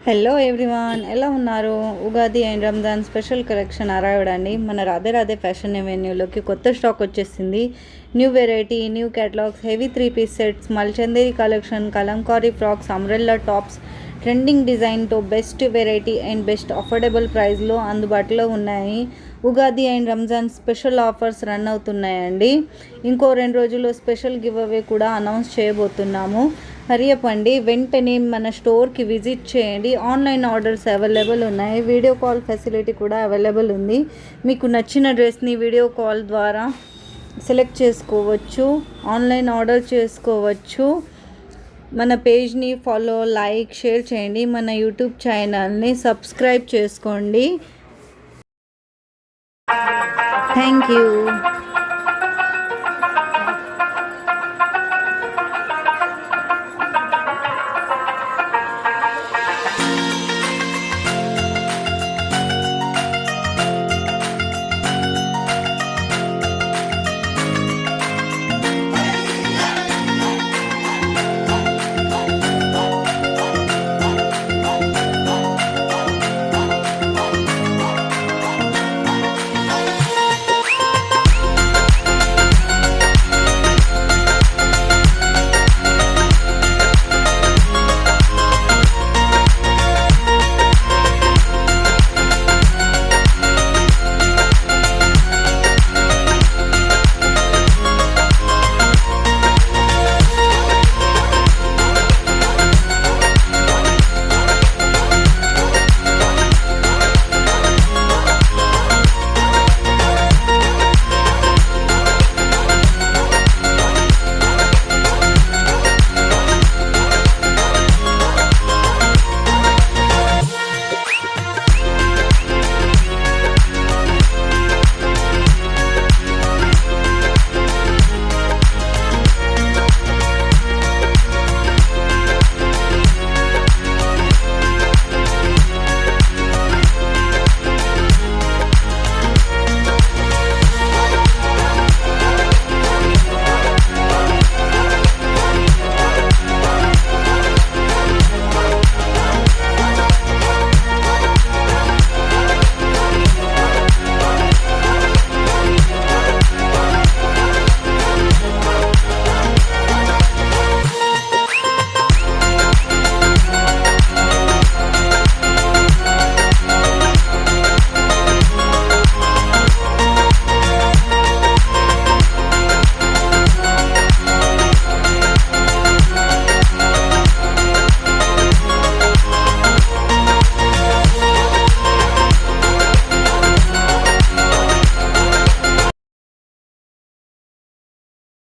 Hello everyone, ఎలా ఉన్నారు? Ugadi and Ramzan special collection arrived అండి. మన రాధే రాధే ఫ్యాషన్ ఎవెన్యూలోకి కొత్త స్టాక్ వచ్చేసింది. New variety, new catalogues, heavy 3 piece sets, Mulchanderi collection, Kalamkari frocks, umbrella tops, trending డిజైన్తో best variety and best affordable ప్రైస్లో అందుబాటులో ఉన్నాయి. Ugadi and Ramzan special offers run అవుతున్నాయండి. ఇంకో 2 రోజుల్లో స్పెషల్ గివ్ అవే కూడా అనౌన్స్ చేయబోతున్నాము. హరియప్పండి, వెంటనే మన స్టోర్కి విజిట్ చేయండి. ఆన్లైన్ ఆర్డర్స్ అవైలబుల్ ఉన్నాయి. వీడియో కాల్ ఫెసిలిటీ కూడా అవైలబుల్ ఉంది. మీకు నచ్చిన డ్రెస్ని వీడియో కాల్ ద్వారా సెలెక్ట్ చేసుకోవచ్చు, ఆన్లైన్ ఆర్డర్ చేసుకోవచ్చు. మన పేజ్ని ఫాలో, లైక్, షేర్ చేయండి. మన యూట్యూబ్ ఛానల్ని సబ్స్క్రైబ్ చేసుకోండి. Thank you.